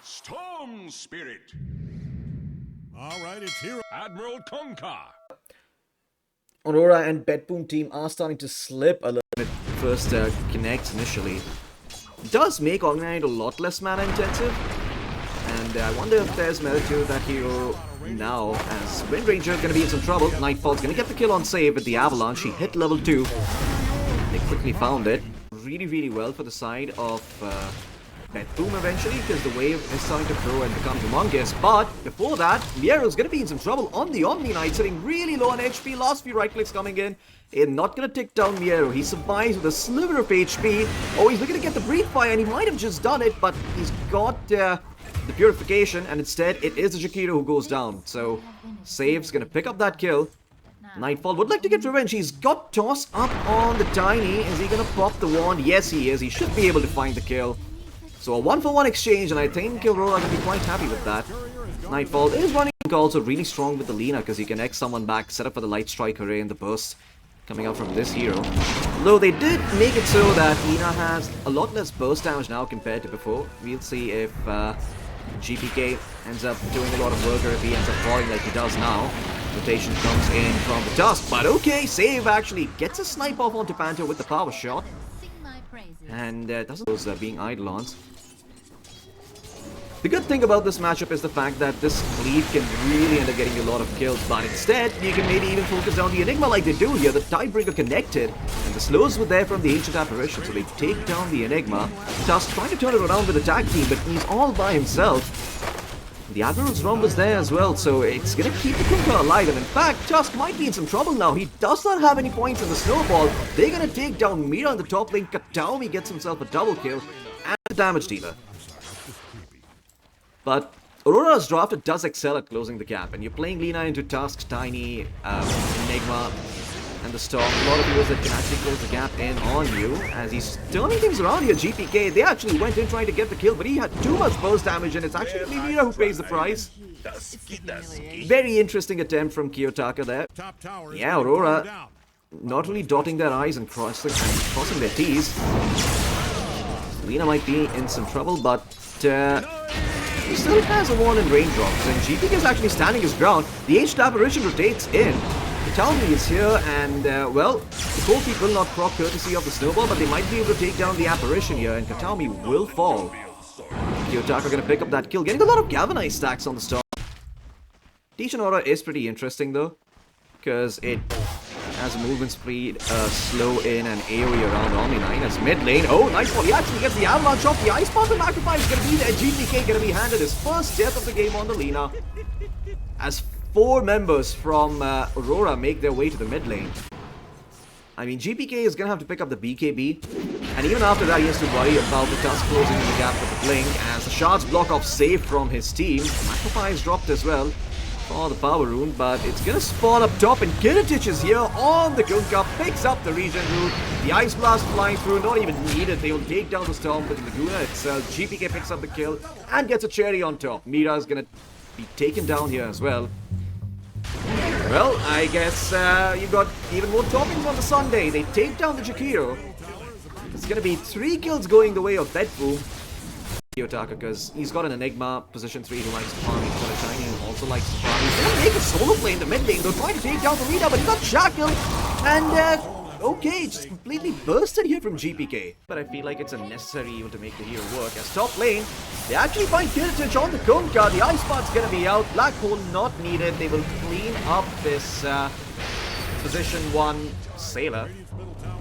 Storm Spirit. Alright, it's here. Admiral Conquer. Aurora and BetBoom team are starting to slip a little bit. First connects initially. Does make Organite a lot less mana intensive. And I wonder if there's merit to that hero now, as Wind Ranger going to be in some trouble. Nightfall's going to get the kill on save with the Avalanche. He hit level 2. They quickly found it. Really, really well for the side of BetBoom eventually, because the wave is starting to grow and become humongous. But before that, Miero's going to be in some trouble on the Omni Knight, sitting really low on HP. Last few right clicks coming in. And not going to take down Miero. He survives with a sliver of HP. Oh, he's looking to get the Breathe Fire, and he might have just done it, but he's got the Purification, and instead it is the Jakiro who goes down. So Save's going to pick up that kill. Nightfall would like to get revenge. He's got Toss up on the Tiny. Is he going to pop the wand? Yes, he is. He should be able to find the kill. So a 1-for-1 exchange, and I think Aurora can be quite happy with that. Nightfall is running also really strong with the Lina, because he can X someone back, set up for the Light Strike array and the burst coming out from this hero. Though they did make it so that Lina has a lot less burst damage now compared to before. We'll see if GPK ends up doing a lot of work, or if he ends up falling like he does now. Rotation comes in from the Tusk, but okay, Save actually gets a snipe off onto Panther with the power shot. And doesn't those being Eidolons. The good thing about this matchup is the fact that this Cleave can really end up getting you a lot of kills, but instead, you can maybe even focus down the Enigma like they do here. The Tidebreaker connected, and the slows were there from the Ancient Apparition, so they take down the Enigma. Tusk trying to turn it around with the tag team, but he's all by himself. The Admiral's Rumble is there as well, so it's going to keep the Kunkka alive, and in fact, Tusk might be in some trouble now. He does not have any points in the Snowball. They're going to take down Mira in the top lane. Kataomi gets himself a double kill, and the damage dealer. But Aurora's draft does excel at closing the gap, and you're playing Lina into Tusk, Tiny, Enigma, and the Storm. A lot of heroes that can actually close the gap in on you. As he's turning things around here, GPK, they actually went in trying to get the kill, but he had too much burst damage, and it's actually Mira who pays the price. Very interesting attempt from Kiyotaka there. Yeah, Aurora not really dotting their I's and crossing their T's. Lina might be in some trouble, but he still has a wand and raindrops, and GPK is actually standing his ground. The Ancient Apparition rotates in. Kataomi is here, and well, the Cold Feet will not proc courtesy of the Snowball, but they might be able to take down the Apparition here, and Kataomi will fall. Kiyotaka going to pick up that kill, getting a lot of Galvanized stacks on the Storm. Teach and Aura is pretty interesting though, because it has a movement speed, slow in and AoE around Omni 9 as mid lane. Oh, nice one. He actually gets the Avalanche off. The Ice Mountain Sacrifice is going to be there. GPK going to be handed his first death of the game on the Lina, as 4 members from Aurora make their way to the mid lane. I mean, GPK is going to have to pick up the BKB, and even after that he has to worry about the Tusk closing in the gap with the Blink, as the shards block off Safe from his team. Sacrifice dropped as well for the power rune, but it's gonna spawn up top, and Kiritich is here on the Kunkka, picks up the regen route. The Ice Blast flying through, not even needed. They will take down the Storm with Laguna itself. GPK picks up the kill and gets a cherry on top. Mira is gonna be taken down here as well. Well, I guess you've got even more toppings on the Sunday. They take down the Jakiro. It's gonna be 3 kills going the way of BetBoom. Kiyotaka, because he's got an Enigma, position 3, who likes to farm. He's got a Tiny who also likes to farm. He's gonna make a solo play in the mid lane. They're trying to take down the Rita, but he got shackled. And okay, just completely bursted here from GPK. But I feel like it's a necessary evil to make the hero work. As top lane, they actually find Kiritich on the Kunkka. The Ice Spot's gonna be out. Black Hole not needed. They will clean up this position 1 Sailor.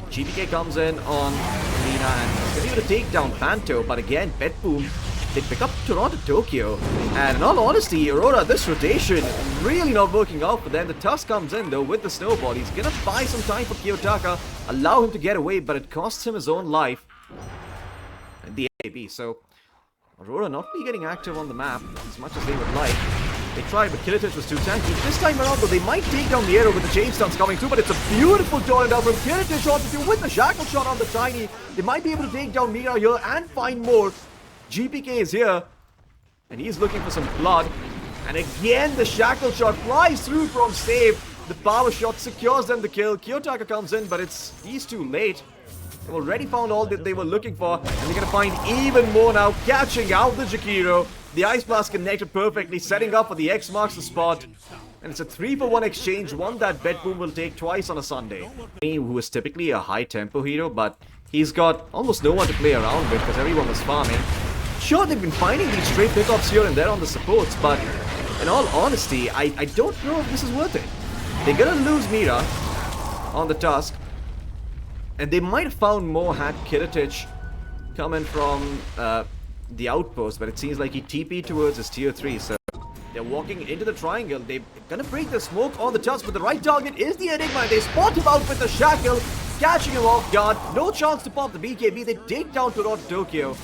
GPK comes in on Lina and is going to be able to take down Panto, but again, BetBoom, they pick up Toronto Tokyo. And in all honesty, Aurora, this rotation really not working out for them. The Tusk comes in though with the Snowball. He's going to buy some time for Kiyotaka, allow him to get away, but it costs him his own life. And the AB, so Aurora not really getting active on the map as much as they would like. They tried, but Kiritich was too tanky. This time around, though, they might take down the arrow with the chain stuns coming through, but it's a beautiful tornado down from Kiritich onto 2 with the shackle shot on the Tiny. They might be able to take down Mira here and find more. GPK is here, and he's looking for some blood. And again, the shackle shot flies through from Save. The power shot secures them the kill. Kiyotaka comes in, but he's too late. They've already found all that they were looking for, and they're going to find even more now, catching out the Jakiro. The Ice Blast connected perfectly, setting up for the X marks the spot. And it's a 3-for-1 exchange, one that BetBoom will take twice on a Sunday. Who is typically a high-tempo hero, but he's got almost no one to play around with because everyone was farming. Sure, they've been finding these stray pickups here and there on the supports, but in all honesty, I don't know if this is worth it. They're gonna lose Mira on the Tusk, and they might have found more had Kiritich coming from the outpost, but it seems like he TP'd towards his tier 3, so they're walking into the triangle. They're gonna break the smoke on the Tusk, but the right target is the Enigma. They spot him out with the Shackle, catching him off guard. No chance to pop the BKB. They take down Toronto Tokyo,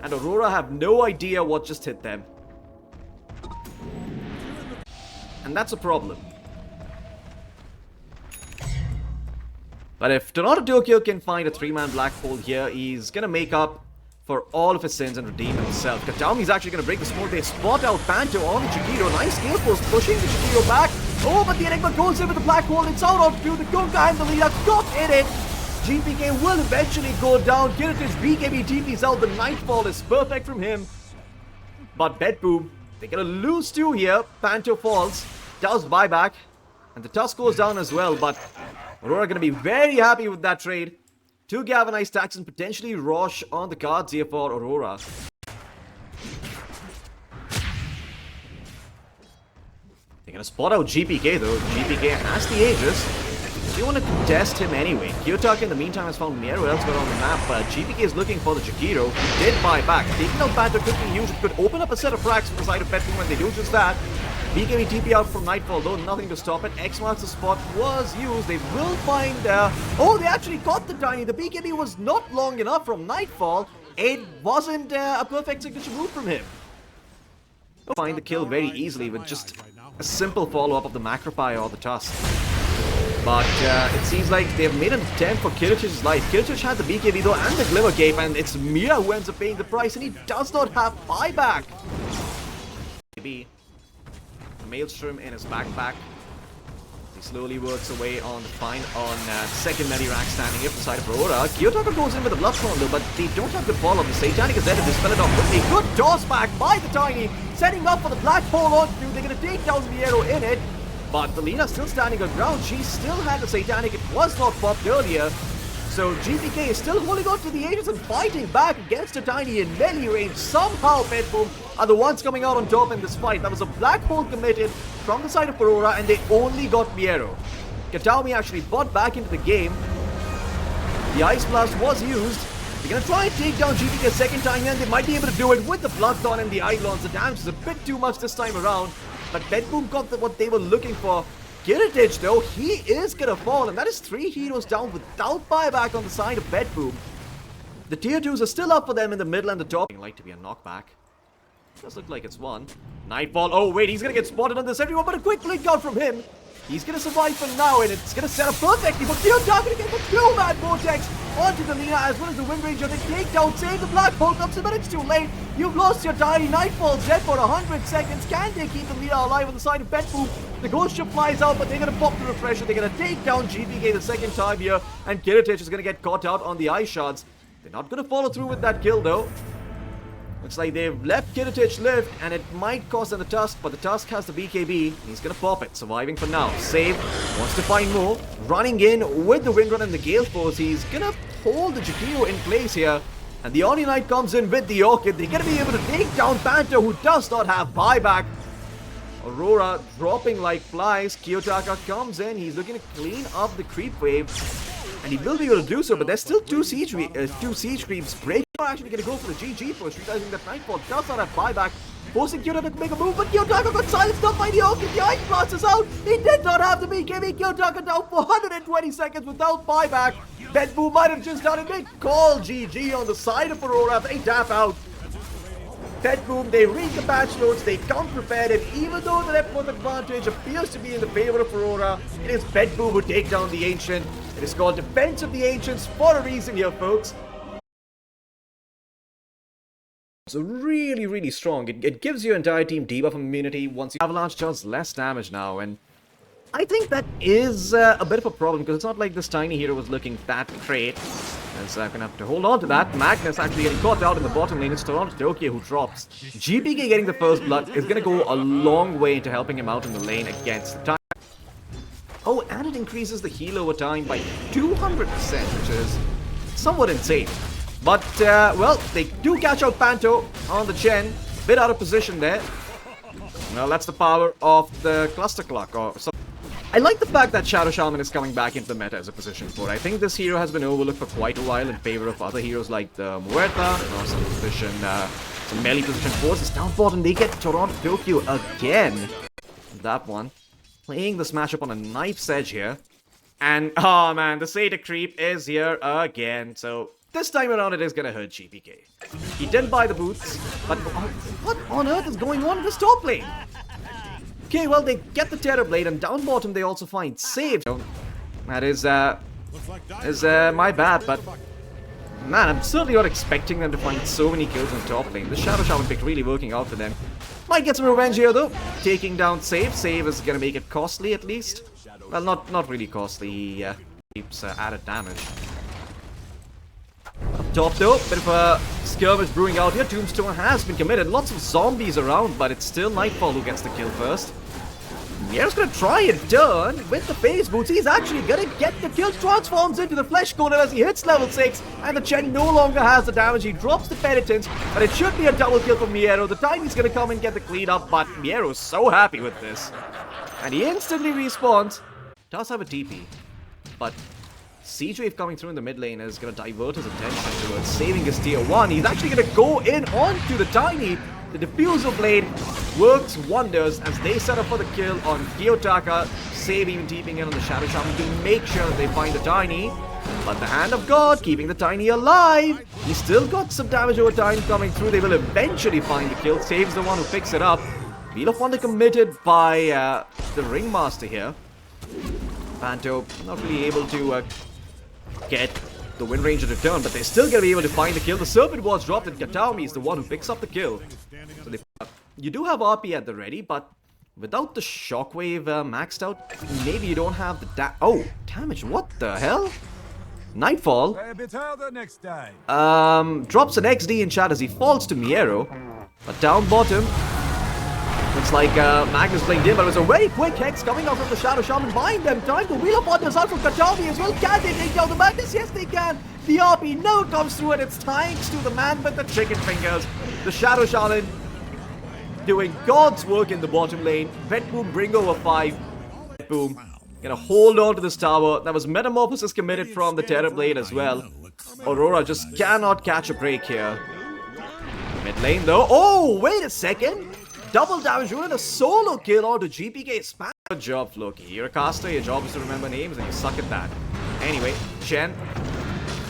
and Aurora have no idea what just hit them. And that's a problem. But if Toronto Tokyo can find a 3-man black hole here, he's gonna make up for all of his sins and redeem himself. Kataumi's actually gonna break the smoke. They spot out Panto on the Chikiro. Nice scale post, pushing the Chikiro back. Oh, but the Enigma goes in with the black hole. It's out on through the Gunka and the leader. Got in it. GPK will eventually go down. Kiritich BKB TP's out. The Nightfall is perfect from him. But BetBoom, they're gonna lose 2 here. Panto falls, does buyback, and the Tusk goes down as well. But Aurora gonna be very happy with that trade. 2 galvanized stacks and potentially Rosh on the cards here for Aurora. They're gonna spot out GPK though. GPK has the Aegis. They want to contest him anyway. Kiyotaka in the meantime has found Miero elsewhere on the map, but GPK is looking for the Chikiro. He did buy back. Taking out Panther quickly huge. It could open up a set of frags from the side of BetBoom when they do just that. BKB TP out from Nightfall though, nothing to stop it. X marks the spot was used. They will find... oh, they actually caught the Tiny. The BKB was not long enough from Nightfall. It wasn't a perfect signature move from him. They'll find the kill very easily with just a simple follow-up of the Macropie or the Tusk. But it seems like they've made an attempt for Kiritich's life. Kiritich had the BKB though and the Glimmer Cape, and it's Mira who ends up paying the price, and he does not have buyback. Maybe a Maelstrom in his backpack. He slowly works away on the find on second Medivac standing here for the side of Aurora. Kiyotaka goes in with a Bloodstone though, but they don't have good follow-up. The Satanic is there to dispel it off with a good toss back by the Tiny, setting up for the Black Hole on through. They're going to take down Miero in it. But Felina's still standing her ground. She still had the Satanic. It was not popped earlier. So GPK is still holding on to the Aegis and fighting back against a Tiny in melee range. Somehow BetBoom are the ones coming out on top in this fight. That was a black hole committed from the side of Aurora, and they only got Miero. Kataumi actually bought back into the game. The Ice Blast was used. They're going to try and take down GPK a second time, and they might be able to do it with the Bloodthorn and the Eidolons. The damage is a bit too much this time around. But BetBoom got what they were looking for. Kiritich, though, he is gonna fall, and that is 3 heroes down without buyback on the side of BetBoom. The tier 2s are still up for them in the middle and the top. Like to be a knockback. Does look like it's one. Nightfall. Oh, wait, he's gonna get spotted on this, everyone, but a quick link out from him. He's gonna survive for now, and it's gonna set up perfectly. But Kiyotaka gonna get the 2-man Vortex onto the Lina, as well as the Wind Ranger. They take down, save the Black Hole, comes in, but it's too late. You've lost your Tiny. Nightfall's dead for 100 seconds. Can they keep the Lina alive on the side of BetBoom? The Ghost Ship flies out, but they're gonna pop the Refresher. They're gonna take down GPK the second time here, and Kiritich is gonna get caught out on the Ice Shards. They're not gonna follow through with that kill, though. Looks like they've left Kiritich live, and it might cost them the Tusk, but the Tusk has the BKB. He's gonna pop it, surviving for now. Save, wants to find more. Running in with the Windrun and the Gale Force. He's gonna hold the Chikiro in place here. And the Omni Knight comes in with the Orchid. They're gonna be able to take down Panther, who does not have buyback. Aurora dropping like flies. Kiyotaka comes in. He's looking to clean up the creep wave. And he will be able to do so, but there's still two siege creeps. Break actually going to go for the GG push, realizing that Nightfall does not have buyback, forcing Kiyotaka to make a move, but Kiyotaka got silenced up by the Orchid. The Ice Blast is out. He did not have the BKB. Kiyotaka down for 120 seconds without buyback. BetBoom might have just done a big call. GG on the side of Aurora. They tap out. BetBoom, they read the patch notes, they come prepared, and even though the net worth advantage appears to be in the favor of Aurora, it is BetBoom who take down the Ancient. It is called Defense of the Ancients for a reason here, folks. So really, really strong. It gives your entire team debuff immunity once you Avalanche does less damage now, and I think that is a bit of a problem, because it's not like this Tiny hero was looking that great. As I'm gonna have to hold on to that. Magnus actually getting caught out in the bottom lane. It's Toronto Tokyo who drops. GPK getting the first blood is gonna go a long way into helping him out in the lane against the time. Oh, and it increases the heal over time by 200%, which is somewhat insane. But, well, they do catch out Panto on the Chen. Bit out of position there. Well, that's the power of the cluster clock. I like the fact that Shadow Shaman is coming back into the meta as a position 4. I think this hero has been overlooked for quite a while in favor of other heroes like the Muerta, and also some melee position 4s. It's down bottom, they get Toronto Tokyo again. That one. Playing this matchup on a knife's edge here. And, oh man, the Sata creep is here again. So, this time around it is gonna hurt GPK. He didn't buy the boots, but what on earth is going on in this top lane? Okay, well, they get the Terror Blade, and down bottom they also find Save. That is my bad, but man, I'm certainly not expecting them to find so many kills in top lane. The Shadow Shaman pick really working out for them. Might get some revenge here though, taking down Save. Save is gonna make it costly at least. Well, not really costly, he keeps added damage. Up top though, bit of a skirmish brewing out here. Tombstone has been committed, lots of zombies around, but it's still Nightfall who gets the kill first. Miero's gonna try and turn with the phase boots. He's actually gonna get the kill. Transforms into the flesh corner as he hits level 6. And the Chen no longer has the damage. He drops the penitence. But it should be a double kill for Miero. The Tiny's gonna come and get the clean up. But Miero's so happy with this. And he instantly respawns. Does have a TP. But Siege Wave coming through in the mid lane is gonna divert his attention towards saving his tier 1. He's actually gonna go in onto the Tiny. The Diffusal Blade works wonders as they set up for the kill on Gyotaka. Save even TPing in on the Shadow Shaman to make sure that they find the Tiny. But the Hand of God keeping the Tiny alive. He's still got some damage over time coming through. They will eventually find the kill. Saves the one who picks it up. Wheel of Wonder committed by the Ringmaster here. Panto not really able to get the Wind Ranger to turn, but they're still going to be able to find the kill. The Serpent Ward's dropped and Kataomi is the one who picks up the kill. So you do have RP at the ready, but without the Shockwave maxed out, maybe you don't have the damage. What the hell? Nightfall. Drops an XD in chat as he falls to Miero. But down bottom, looks like Magnus playing dim, but it was a very quick Hex coming out from the Shadow Shaman behind them. Time to Wheel of Wonders out from Kataomi as well. Can they take down the Magnus? Yes, they can. The RP now comes through, and it's thanks to the man with the chicken fingers. The Shadow Shaman doing God's work in the bottom lane. BetBoom bring over 5. BetBoom gonna hold on to this tower. That was Metamorphosis committed from the Terror Blade as well. Aurora just cannot catch a break here. Mid lane though. Oh, wait a second. Double damage and a solo kill onto GPK Span. Good job, Floki. You're a caster, your job is to remember names, and you suck at that. Anyway, Chen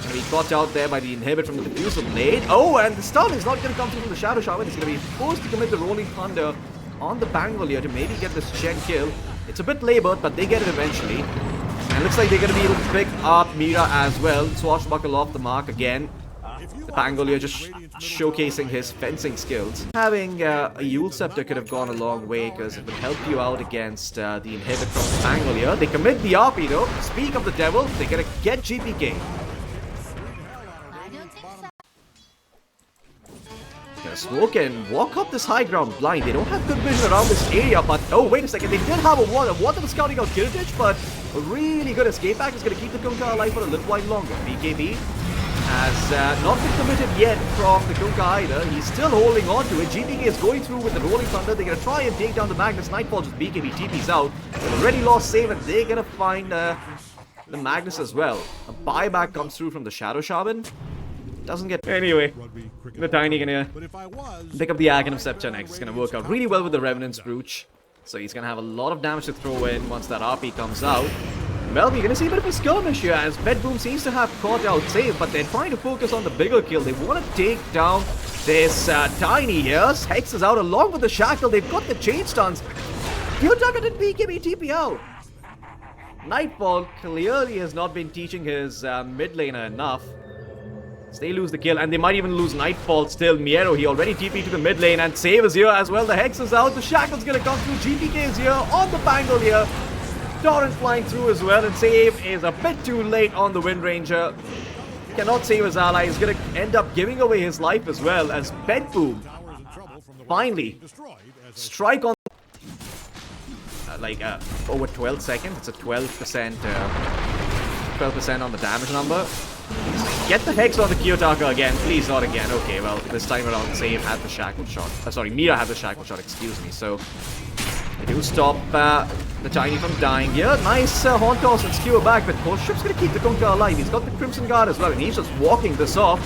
gonna be caught out there by the inhibit from the Diffusal Blade. Oh, and the stun is not gonna come through from the Shadow Shaman. He's gonna be forced to commit the Rolling Thunder on the Pangolier to maybe get this Chen kill. It's a bit labored, but they get it eventually. And it looks like they're gonna be able to pick up Mira as well. Swashbuckle off the mark again. The Pangolier just showcasing his fencing skills. Having a Yule Scepter could have gone a long way because it would help you out against the inhibit from the Pangolier. They commit the RP though. Speak of the devil, they're gonna get GPK. Gonna smoke and walk up this high ground blind. They don't have good vision around this area, but oh, wait a second. They did have a ward. A ward that was scouting out Kiritich, but a really good escape back is gonna keep the Kunkka alive for a little while longer. BKB has not been committed yet from the Kunkka either. He's still holding on to it. GPK is going through with the Rolling Thunder. They're going to try and take down the Magnus. Nightfall just BKB TP's out. They've already lost Save, and they're going to find the Magnus as well. A buyback comes through from the Shadow Shaman. Doesn't get... Anyway, the Tiny going to pick up the Aghanim Scepter next. It's going to work out really well with the Revenant's Brooch. So he's going to have a lot of damage to throw in once that RP comes out. Well, we're going to see a bit of a skirmish here as BetBoom seems to have caught out Save, but they're trying to focus on the bigger kill. They want to take down this Tiny here. Hex is out along with the Shackle. They've got the chain stuns. Gyotaka did BKB TP out. Nightfall clearly has not been teaching his mid laner enough. So they lose the kill, and they might even lose Nightfall still. Miero, he already TP'd to the mid lane, and Save is here as well. The Hex is out. The Shackle's going to come through. GPK is here on the Pangolier. Torrent flying through as well, and Save is a bit too late on the Wind Ranger. cannot save his ally. He's gonna end up giving away his life as well as BetBoom finally strike on over 12 seconds. It's a 12% 12% on the damage number. Get the Hex on the Kiyotaka again. Please, not again. Okay, well, this time around, Save had the Shackle Shot. Sorry, Mira had the Shackle Shot, excuse me. So, they do stop the Tiny from dying here. Nice Horn Toss and Skewer back, but Ship's gonna keep the Kunkka alive. He's got the Crimson Guard as well, and he's just walking this off.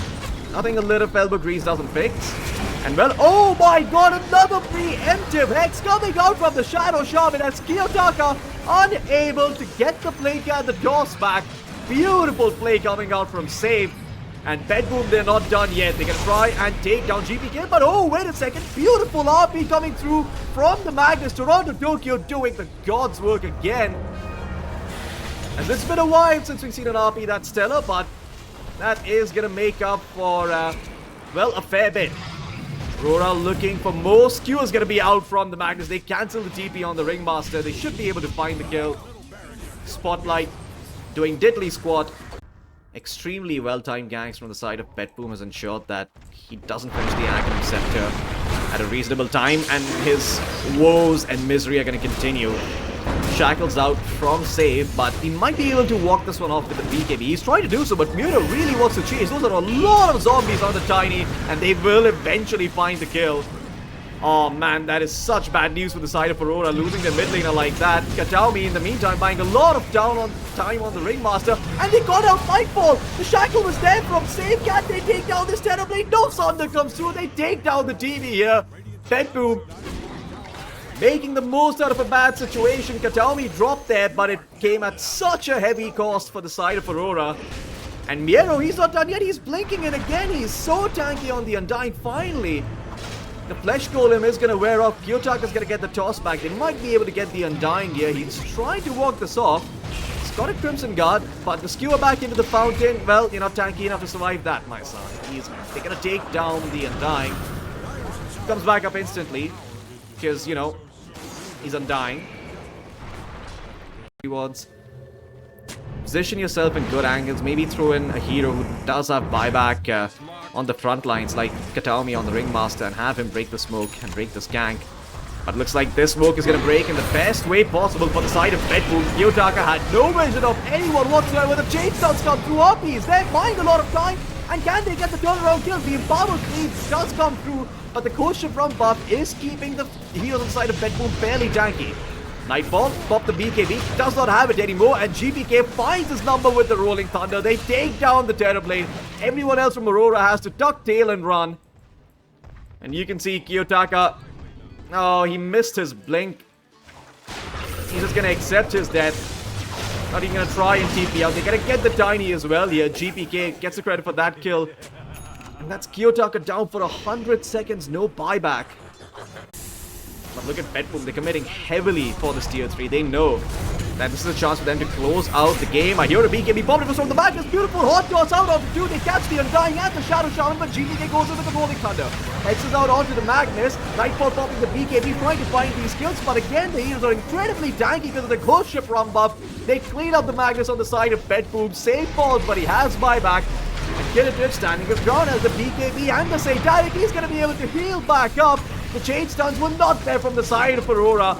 Nothing a little Elbow Grease doesn't fix. And well, oh my god, another preemptive Hex coming out from the Shadow Shaman as Kiyotaka unable to get the Blink and the Toss back. Beautiful play coming out from Save. And BetBoom, they're not done yet. They're gonna try and take down GPK, but oh, wait a second. Beautiful RP coming through from the Magnus. Toronto Tokyo doing the God's work again. And it's been a while since we've seen an RP that stellar, but that is gonna make up for, well, a fair bit. Aurora looking for more. Skewer is gonna be out from the Magnus. They cancel the TP on the Ringmaster. They should be able to find the kill. Spotlight doing diddly squat. Extremely well-timed ganks from the side of BetBoom has ensured that he doesn't finish the Aghanim Scepter at a reasonable time, and his woes and misery are going to continue. Shackles out from Save, but he might be able to walk this one off with the BKB. He's trying to do so, but Mura really wants to chase. Those are a lot of zombies on the Tiny, and they will eventually find the kill. Oh man, that is such bad news for the side of Aurora, losing their mid laner like that. Kataomi, in the meantime, buying a lot of time on the Ringmaster, and they got out Nightfall. The Shackle was there from Save. Can they take down this Terrorblade? No Sunder comes through. They take down the TV here. BetBoom making the most out of a bad situation. Kataomi dropped there, but it came at such a heavy cost for the side of Aurora. And Miero, he's not done yet. He's blinking in again. He's so tanky on the Undying finally. The Flesh Golem is going to wear off. Kiyotaka's going to get the toss back. They might be able to get the Undying here. He's trying to walk this off. He's got a Crimson Guard, but the Skewer back into the Fountain, well, you're not tanky enough to survive that, my son. They're going to take down the Undying. Comes back up instantly, because, you know, he's Undying. Rewards. Position yourself in good angles. Maybe throw in a hero who does have buyback on the front lines, like Kataomi on the Ringmaster, and have him break the smoke and break this gank. But looks like this smoke is going to break in the best way possible for the side of BetBoom. Kiyotaka had no vision of anyone whatsoever. The chain starts come through. RP is there, buying a lot of time. And can they get the turnaround kills? The Empower Cleave does come through, but the Coach from buff is keeping the heroes on the side of BetBoom fairly tanky. Nightfall, pop the BKB, does not have it anymore, and GPK finds his number with the Rolling Thunder. They take down the Terrorblade. Everyone else from Aurora has to tuck tail and run. And you can see Kiyotaka, oh, he missed his blink. He's just gonna accept his death. Not even gonna try and TP out. They're gonna get the Tiny as well here. GPK gets the credit for that kill. And that's Kiyotaka down for 100 seconds, no buyback. But look at BetBoom, they're committing heavily for this tier 3. They know that this is a chance for them to close out the game. I hear a BKB bomb. It was from the back. This beautiful hot toss out of 2. They catch the Undying and the Shadow Shaman, but GPK goes over the Rolling Thunder. Hexes out onto the Magnus. Nightfall popping the BKB, trying to find these kills, but again, the heroes are incredibly tanky because of the Ghost Ship run buff. They clean up the Magnus on the side of BetBoom. Save falls, but he has buyback. Killative standing his ground as the BKB and the Satanic. He's going to be able to heal back up. The chain stuns were not there from the side of Aurora.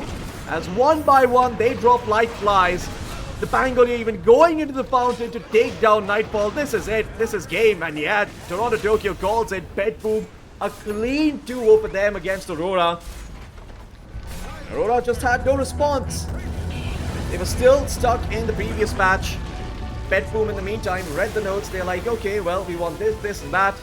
As one by one, they drop like flies. The Pangolier even going into the Fountain to take down Nightfall. This is it. This is game. And yet, Toronto Tokyo calls it. BetBoom, a clean 2-0 for them against Aurora. Aurora just had no response. They were still stuck in the previous match. BetBoom, in the meantime, read the notes. They're like, okay, well, we want this, this, and that.